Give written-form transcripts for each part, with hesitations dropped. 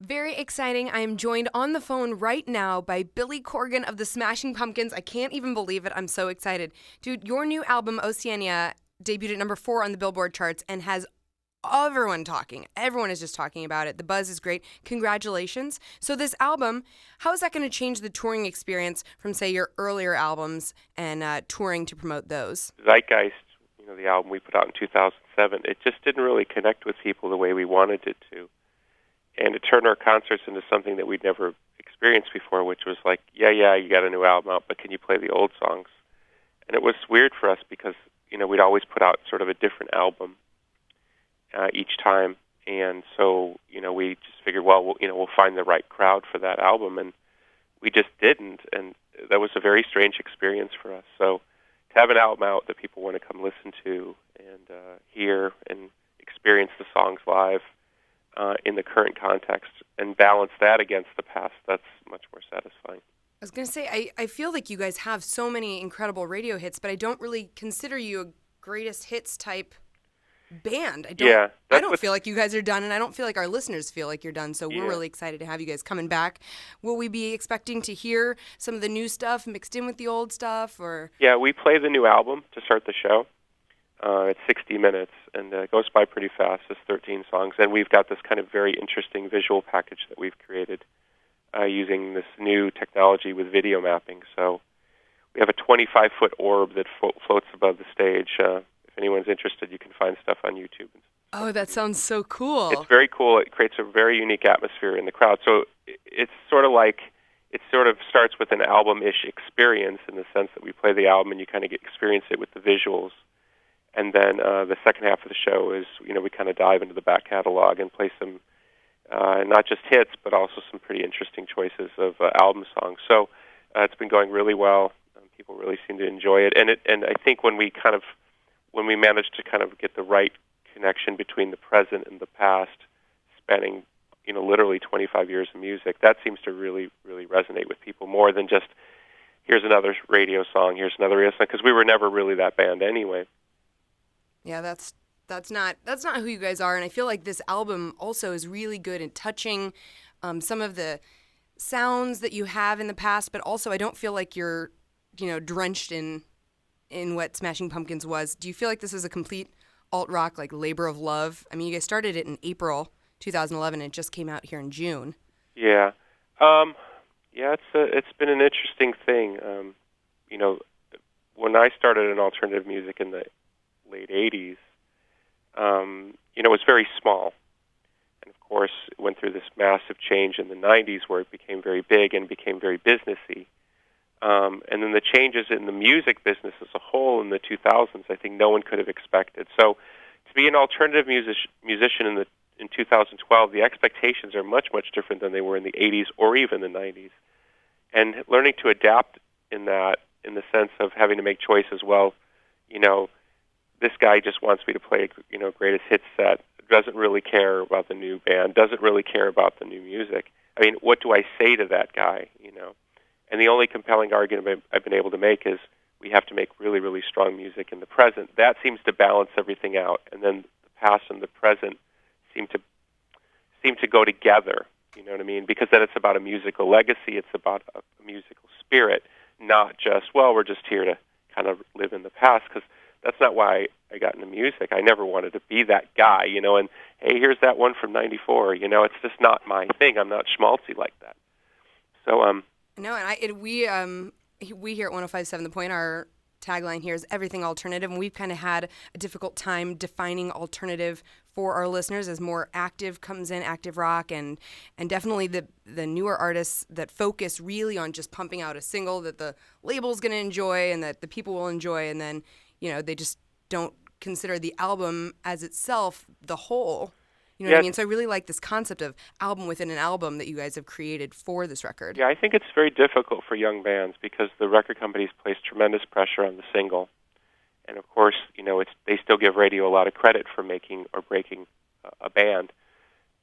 Very exciting. I am joined on the phone right now by Billy Corgan of the Smashing Pumpkins. I can't even believe it. I'm so excited. Dude, your new album, Oceania, debuted at number 4 on the Billboard charts and has everyone talking. Everyone is just talking about it. The buzz is great. Congratulations. So this album, how is that going to change the touring experience from, say, your earlier albums and touring to promote those? Zeitgeist, the album we put out in 2007, it just didn't really connect with people the way we wanted it to. And it turned our concerts into something that we'd never experienced before, which was like, yeah, you got a new album out, but can you play the old songs? And it was weird for us because, we'd always put out sort of a different album each time. And so, we just figured, we'll find the right crowd for that album. And we just didn't. And that was a very strange experience for us. So to have an album out that people want to come listen to and hear and experience the songs live, in the current context and balance that against the past, that's much more satisfying. I was going to say, I feel like you guys have so many incredible radio hits, but I don't really consider you a greatest hits type band. I don't feel like you guys are done, and I don't feel like our listeners feel like you're done, so we're really excited to have you guys coming back. Will we be expecting to hear some of the new stuff mixed in with the old stuff? Or Yeah, we play the new album to start the show. It's 60 minutes, and it goes by pretty fast. It's 13 songs, and we've got this kind of very interesting visual package that we've created using this new technology with video mapping. So we have a 25-foot orb that floats above the stage. If anyone's interested, you can find stuff on YouTube. Oh, that sounds so cool. It's very cool. It creates a very unique atmosphere in the crowd. So it's sort of starts with an album-ish experience in the sense that we play the album and you kind of experience it with the visuals. And then the second half of the show is, we kind of dive into the back catalog and play some, not just hits, but also some pretty interesting choices of album songs. So it's been going really well. People really seem to enjoy it. And I think when we managed to kind of get the right connection between the present and the past, spanning, literally 25 years of music, that seems to really, really resonate with people more than just, here's another radio song, because we were never really that band anyway. Yeah, that's not who you guys are, and I feel like this album also is really good in touching some of the sounds that you have in the past, but also I don't feel like you're, drenched in what Smashing Pumpkins was. Do you feel like this is a complete alt rock, like labor of love? I mean, you guys started it in April 2011, and it just came out here in June. Yeah, it's been an interesting thing. When I started in alternative music in the late 80s, it was very small. And of course, it went through this massive change in the 90s where it became very big and became very businessy. And then the changes in the music business as a whole in the 2000s, I think no one could have expected. So to be an alternative musician in 2012, the expectations are much, much different than they were in the 80s or even the 90s. And learning to adapt in that, in the sense of having to make choices, this guy just wants me to play, greatest hits set, doesn't really care about the new band, doesn't really care about the new music. I mean, what do I say to that guy, And the only compelling argument I've been able to make is we have to make really, really strong music in the present. That seems to balance everything out, and then the past and the present seem to go together, you know what I mean? Because then it's about a musical legacy, it's about a musical spirit, not just, we're just here to kind of live in the past, because that's not why I got into music. I never wanted to be that guy, and, hey, here's that one from '94. It's just not my thing. I'm not schmaltzy like that. So, No, and we here at 105.7 The Point, our tagline here is everything alternative, and we've kind of had a difficult time defining alternative for our listeners as more active comes in, active rock, and definitely the newer artists that focus really on just pumping out a single that the label's going to enjoy and that the people will enjoy, and then they just don't consider the album as itself the whole. You know what I mean? So I really like this concept of album within an album that you guys have created for this record. Yeah, I think it's very difficult for young bands because the record companies place tremendous pressure on the single. And of course, they still give radio a lot of credit for making or breaking a band.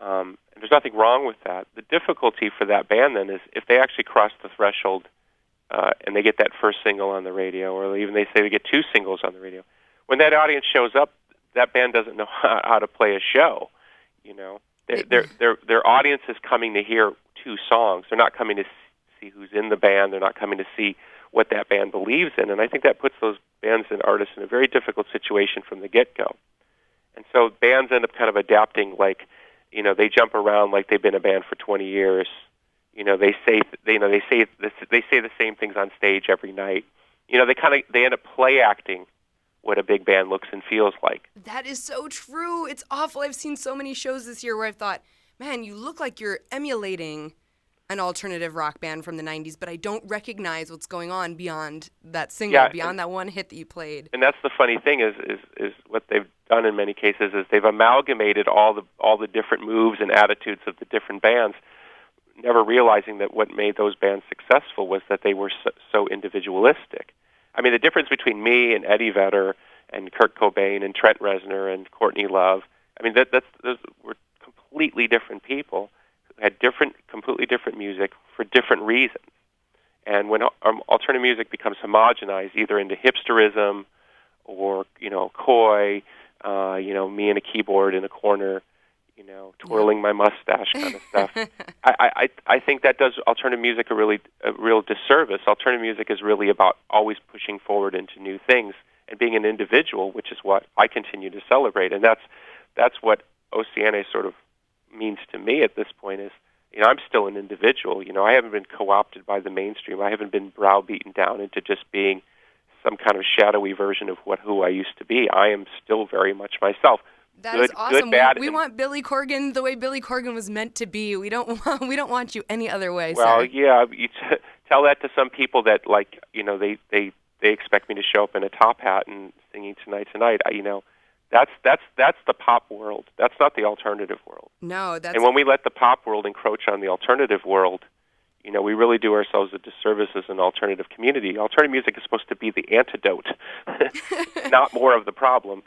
And there's nothing wrong with that. The difficulty for that band then is if they actually cross the threshold and they get that first single on the radio, or even they say they get 2 singles on the radio, when that audience shows up, that band doesn't know how to play a show, Their audience is coming to hear two songs. They're not coming to see who's in the band. They're not coming to see what that band believes in. And I think that puts those bands and artists in a very difficult situation from the get-go. And so bands end up kind of adapting, like, they jump around like they've been a band for 20 years. They say the same things on stage every night. They end up play acting what a big band looks and feels like. That is so true. It's awful. I've seen so many shows this year where I've thought, man, you look like you're emulating an alternative rock band from the 90s, but I don't recognize what's going on beyond that single, beyond that one hit that you played. And that's the funny thing is what they've done in many cases is they've amalgamated all the different moves and attitudes of the different bands, never realizing that what made those bands successful was that they were so individualistic. I mean, the difference between me and Eddie Vedder and Kurt Cobain and Trent Reznor and Courtney Love, I mean, those were completely different people who had completely different music for different reasons. And when alternative music becomes homogenized, either into hipsterism or, coy, me and a keyboard in a corner, twirling my mustache kind of stuff. I think that does alternative music a real disservice. Alternative music is really about always pushing forward into new things and being an individual, which is what I continue to celebrate. And that's what Oceania sort of means to me at this point is, I'm still an individual. I haven't been co-opted by the mainstream. I haven't been browbeaten down into just being some kind of shadowy version of who I used to be. I am still very much myself. That is awesome. We want Billy Corgan the way Billy Corgan was meant to be. We don't want you any other way. Well, sir. Yeah, you tell that to some people that they expect me to show up in a top hat and singing Tonight. That's the pop world. That's not the alternative world. No, and when we let the pop world encroach on the alternative world, we really do ourselves a disservice as an alternative community. Alternative music is supposed to be the antidote, not more of the problem,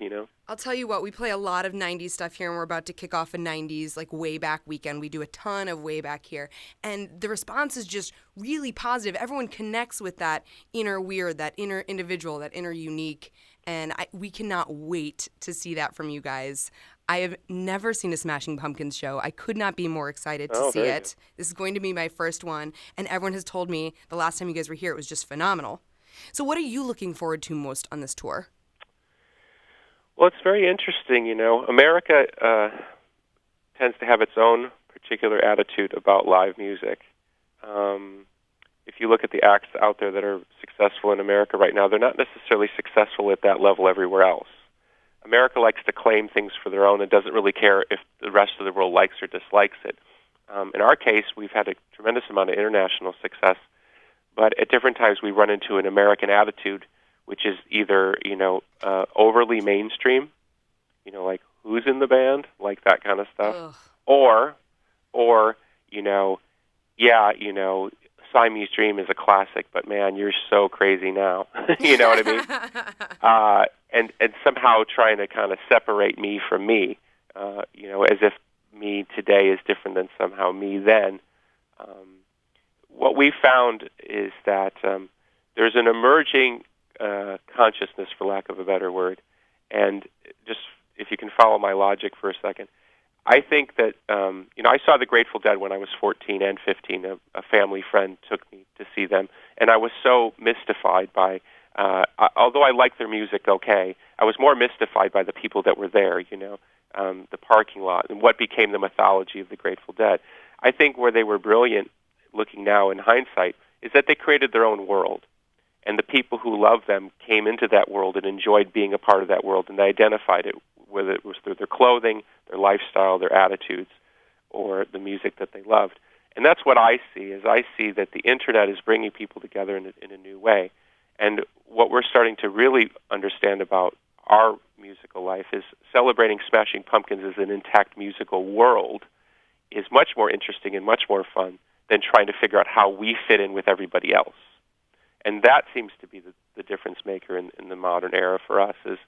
I'll tell you what, we play a lot of 90s stuff here, and we're about to kick off a 90s, way back weekend. We do a ton of way back here, and the response is just really positive. Everyone connects with that inner weird, that inner individual, that inner unique, and we cannot wait to see that from you guys. I have never seen a Smashing Pumpkins show. I could not be more excited to see it. This is going to be my first one, and everyone has told me the last time you guys were here, it was just phenomenal. So what are you looking forward to most on this tour? Well, it's very interesting, America tends to have its own particular attitude about live music. If you look at the acts out there that are successful in America right now, they're not necessarily successful at that level everywhere else. America likes to claim things for their own and doesn't really care if the rest of the world likes or dislikes it. In our case, we've had a tremendous amount of international success, but at different times we run into an American attitude, which is either, overly mainstream, like who's in the band, like that kind of stuff, or Siamese Dream is a classic, but man, you're so crazy now. You know what I mean? And somehow trying to kind of separate me from me, as if me today is different than somehow me then. What we found is that there's an emerging consciousness, for lack of a better word, and just if you can follow my logic for a second, I think that, I saw the Grateful Dead when I was 14 and 15. A family friend took me to see them, and I was so mystified by, although I liked their music okay, I was more mystified by the people that were there, the parking lot, and what became the mythology of the Grateful Dead. I think where they were brilliant, looking now in hindsight, is that they created their own world. And the people who loved them came into that world and enjoyed being a part of that world, and they identified it, whether it was through their clothing, their lifestyle, their attitudes, or the music that they loved. And that's what I see, is I see that the Internet is bringing people together in a new way. And what we're starting to really understand about our musical life is celebrating Smashing Pumpkins as an intact musical world is much more interesting and much more fun than trying to figure out how we fit in with everybody else. And that seems to be the difference maker in the modern era for us, is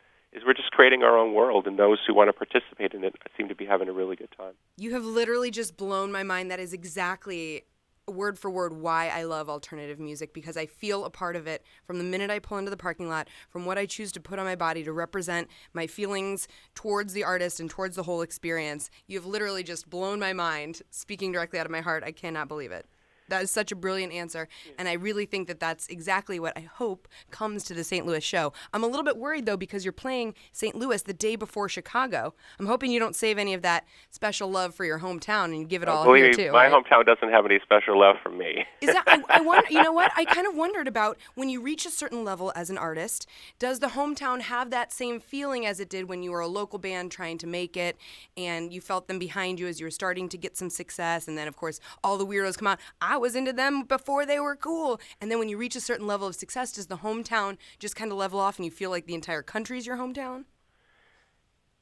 we're just creating our own world, and those who want to participate in it seem to be having a really good time. You have literally just blown my mind. That is exactly word for word why I love alternative music, because I feel a part of it from the minute I pull into the parking lot, from what I choose to put on my body to represent my feelings towards the artist and towards the whole experience. You've literally just blown my mind, speaking directly out of my heart. I cannot believe it. That is such a brilliant answer, and I really think that that's exactly what I hope comes to the St. Louis show. I'm a little bit worried, though, because you're playing St. Louis the day before Chicago. I'm hoping you don't save any of that special love for your hometown and give it all here, Believe me, too. my right? hometown doesn't have any special love for me. Is that, I wonder, you know what? I kind of wondered about when you reach a certain level as an artist, does the hometown have that same feeling as it did when you were a local band trying to make it and you felt them behind you as you were starting to get some success, and then, of course, all the weirdos come out. I was into them before they were cool. And then when you reach a certain level of success, does the hometown just kind of level off and you feel like the entire country is your hometown?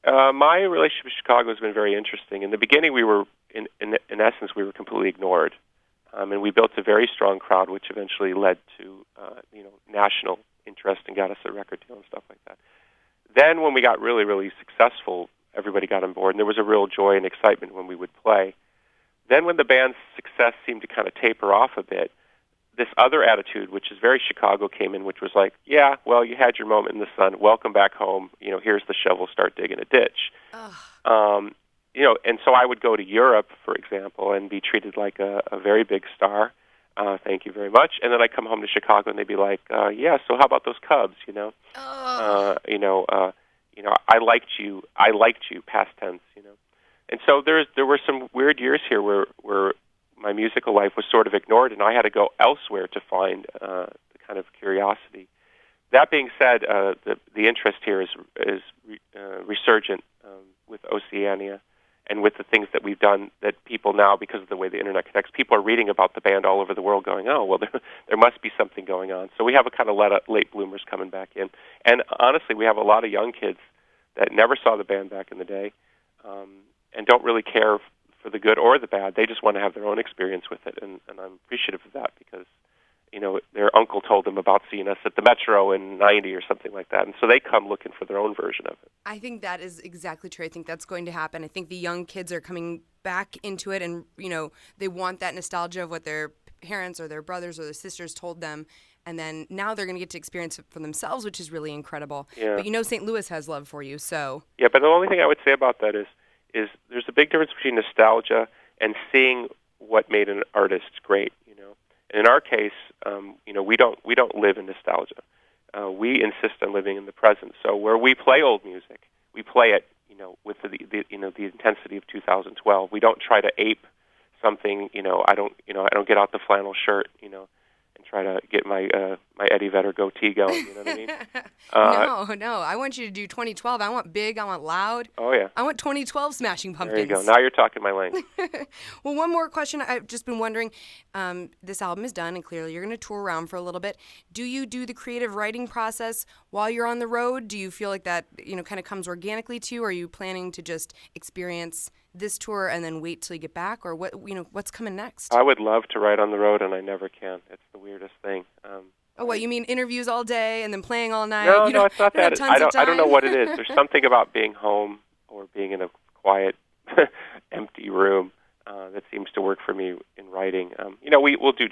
My relationship with Chicago has been very interesting. In the beginning, we were, in essence, we were completely ignored. And we built a very strong crowd, which eventually led to, national interest and got us a record deal and stuff like that. Then when we got really, really successful, everybody got on board, and there was a real joy and excitement when we would play. Then when the band's success seemed to kind of taper off a bit, this other attitude, which is very Chicago, came in, which was like, yeah, well, you had your moment in the sun. Welcome back home. Here's the shovel. Start digging a ditch. And so I would go to Europe, for example, and be treated like a very big star. Thank you very much. And then I come home to Chicago, and they'd be like, yeah, so how about those Cubs? I liked you. I liked you. Past tense. And so there were some weird years here where my musical life was sort of ignored, and I had to go elsewhere to find the kind of curiosity. That being said, the interest here is resurgent with Oceania and with the things that we've done that people now, because of the way the internet connects, people are reading about the band all over the world going, oh, well, there must be something going on. So we have a kind of late bloomers coming back in. And honestly, we have a lot of young kids that never saw the band back in the day, and don't really care for the good or the bad. They just want to have their own experience with it, and I'm appreciative of that because, their uncle told them about seeing us at the Metro in '90 or something like that, and so they come looking for their own version of it. I think that is exactly true. I think that's going to happen. I think the young kids are coming back into it, and, they want that nostalgia of what their parents or their brothers or their sisters told them. And then now they're going to get to experience it for themselves, which is really incredible. Yeah. But St. Louis has love for you, so. Yeah, but the only thing I would say about that is there's a big difference between nostalgia and seeing what made an artist great. And in our case, we don't live in nostalgia. We insist on living in the present. So where we play old music, we play it, with the intensity of 2012. We don't try to ape something. I don't get out the flannel shirt. And try to get my Eddie Vedder goatee going. You know what I mean? No. I want you to do 2012. I want big. I want loud. Oh, yeah. I want 2012 Smashing Pumpkins. There you go. Now you're talking my language. Well, one more question. I've just been wondering. This album is done, and clearly you're going to tour around for a little bit. Do you do the creative writing process while you're on the road? Do you feel like that, kind of comes organically to you? Or are you planning to just experience this tour and then wait till you get back, or what's coming next? I would love to write on the road, and I never can. It's the weirdest thing. What you mean, interviews all day and then playing all night? No, it's not that. I don't know what it is. is. There's something about being home or being in a quiet, empty room that seems to work for me in writing. We'll do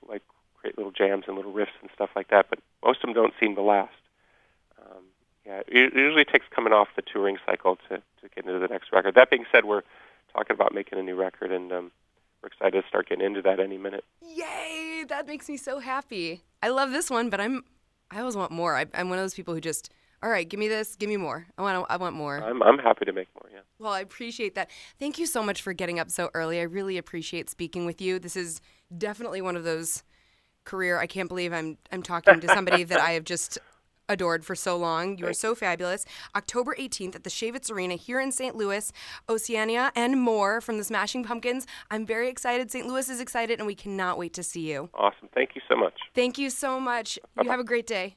like create little jams and little riffs and stuff like that, but most of them don't seem to last. It usually takes coming off the touring cycle to get into the next record. That being said, we're talking about making a new record, and we're excited to start getting into that any minute. Yay! That makes me so happy. I love this one, but I always want more. I'm one of those people who just, all right, give me this, give me more. I want more. I'm happy to make more, yeah. Well, I appreciate that. Thank you so much for getting up so early. I really appreciate speaking with you. This is definitely one of those I can't believe I'm talking to somebody that I have just adored for so long. You are so fabulous. October 18th at the Shavitz Arena here in St. Louis, Oceania, and more from the Smashing Pumpkins. I'm very excited. St. Louis is excited, and we cannot wait to see you. Awesome. Thank you so much. Thank you so much. Bye-bye. You have a great day.